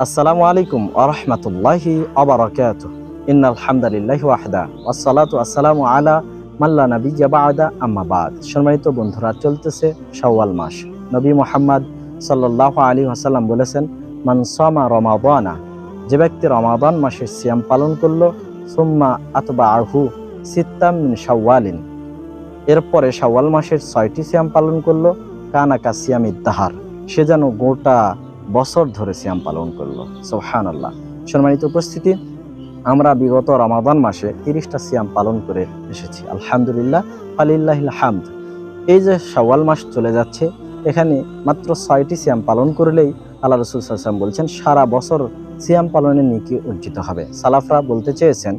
আসসালামু আলাইকুম ওয়া রাহমাতুল্লাহি ওয়া বারাকাতুহু। ইন্নাল হামদালিল্লাহি ওয়াহদা ওয়াসসালাতু ওয়াসসালামু আলা মান লা নাবিয়্যা বা'দা আম্মা বা'দ। সম্মানিত বন্ধুরা, চলতেছে শাওয়াল মাস। নবী মুহাম্মদ সাল্লাল্লাহু আলাইহি ওয়াসাল্লাম বলেছেন, মান সামা রমাদানা, যে ব্যক্তি রমাদান মাসের সিয়াম পালন করলো, সুম্মা আতবাআহু সিত্তাম মিন শাওয়ালিন, এরপরে শাওয়াল মাসের 6টি সিয়াম পালন করলো, কানা কা সিয়ামিদ দাহার, সে যেন গোটা বছর ধরে সিয়াম পালন করলো। সুবহানাল্লাহ। সম্মানিত উপস্থিতি, আমরা বিগত রমাদান মাসে 30টা সিয়াম পালন করে এসেছি, আলহামদুলিল্লাহ, ফালিল্লাহিল হামদ। এই যে শাওয়াল মাস চলে যাচ্ছে, এখানে মাত্র 6টি সিয়াম পালন করলেই আল্লাহ রাসূল সাল্লাল্লাহু আলাইহি ওয়াসাল্লাম বলছেন সারা বছর সিয়াম পালনের নেকি অর্জিত হবে। সালাফরা বলতে চেয়েছেন,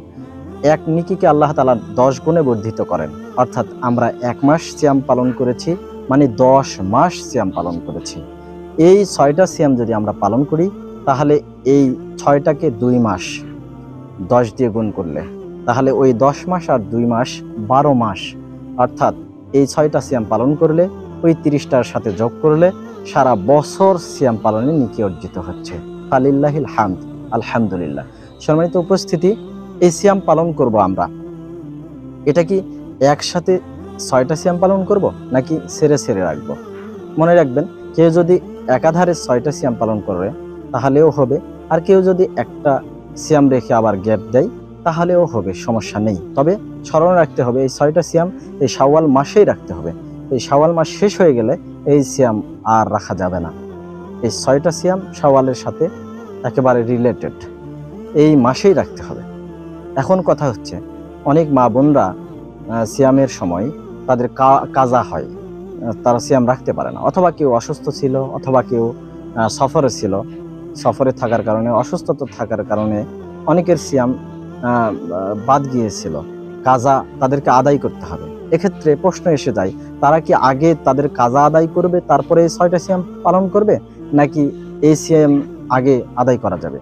এক নেকিকে আল্লাহ তাআলা 10 গুণে বর্ধিত করেন। অর্থাৎ আমরা 1 মাস সিয়াম পালন করেছি, মানে 10 মাস সিয়াম পালন করেছি। এই 6টা সিয়াম যদি আমরা পালন করি, তাহলে এই 6টাকে 2 মাস 10 দিয়ে গুণ করলে, তাহলে ওই 10 মাস আর 2 মাস 12 মাস। অর্থাৎ এই 6টা সিয়াম পালন করলে ওই 30টার সাথে যোগ করলে সারা বছর সিয়াম পালনের নেকি অর্জিত হচ্ছে। ফালিল্লাহিল হামদ, আলহামদুলিল্লাহ। সম্মানিত উপস্থিতি, এই সিয়াম পালন করব আমরা, এটা কি একসাথে 6টা সিয়াম পালন করব নাকি সেরে সেরে রাখবো? মনে রাখবেন, কেউ যদি একাধারে 6টা সিয়াম পালন করে তাহলেও হবে, আর কেউ যদি একটা সিয়াম রেখে আবার গ্যাপ দেয় তাহলেও হবে, সমস্যা নেই। তবে স্মরণ রাখতে হবে, এই 6টা সিয়াম এই শাওয়াল মাসেই রাখতে হবে। এই শাওয়াল মাস শেষ হয়ে গেলে এই সিয়াম আর রাখা যাবে না। এই 6টা সিয়াম শাওয়ালের সাথে একেবারে রিলেটেড, এই মাসেই রাখতে হবে। এখন কথা হচ্ছে, অনেক মা বোনরা সিয়ামের সময় তাদের কাজা হয়, তারা সিয়াম রাখতে পারে না, অথবা কেউ অসুস্থ ছিল, অথবা কেউ সফরে ছিল, সফরে থাকার কারণে, অসুস্থতা থাকার কারণে অনেকের সিয়াম বাদ গিয়েছিল, কাজা তাদেরকে আদায় করতে হবে। এক্ষেত্রে প্রশ্ন এসে যায়, তারা কি আগে তাদের কাজা আদায় করবে তারপরে এই 6টা সিয়াম পালন করবে, নাকি এই সিয়াম আগে আদায় করা যাবে?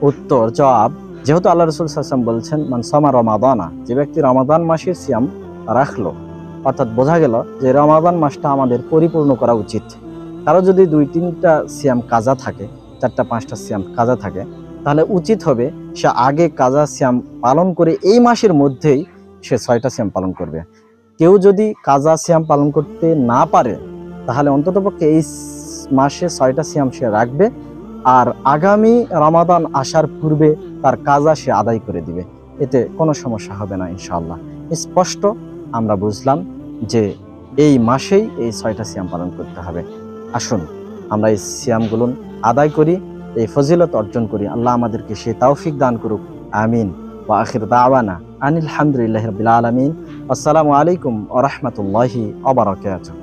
উত্তর, জবাব, যেহেতু আল্লাহ রাসূল সাল্লাল্লাহু আলাইহি ওয়াসাল্লাম বলছেন, মান সামা রমাদানা, যে ব্যক্তি রমাদান মাসের সিয়াম রাখলো, অর্থাৎ বোঝা গেল যে রমাদান মাসটা আমাদের পরিপূর্ণ করা উচিত। কারো যদি 2-3টা সিয়াম কাজা থাকে, 4-5টা সিয়াম কাজা থাকে, তাহলে উচিত হবে সে আগে কাজা সিয়াম পালন করে এই মাসের মধ্যেই সে 6টা সিয়াম পালন করবে। কেউ যদি কাজা সিয়াম পালন করতে না পারে, তাহলে অন্ততপক্ষে এই মাসে 6টা সিয়াম সে রাখবে, আর আগামী রমাদান আসার পূর্বে তার কাজা সে আদায় করে দিবে। এতে কোনো সমস্যা হবে না ইনশাআল্লাহ। স্পষ্ট আমরা বুঝলাম যে এই মাসেই এই 6টা সিয়াম পালন করতে হবে। আসুন আমরা এই সিয়ামগুলো আদায় করি, এই ফজিলত অর্জন করি। আল্লাহ আমাদেরকে সেই তৌফিক দান করুক, আমিন। ওয়া আখির দাওয়ানা আনিল হামদুলিল্লাহি রাব্বিল আলামিন। আসসালামু আলাইকুম ওয়া রাহমাতুল্লাহি ওয়া বারাকাতুহু।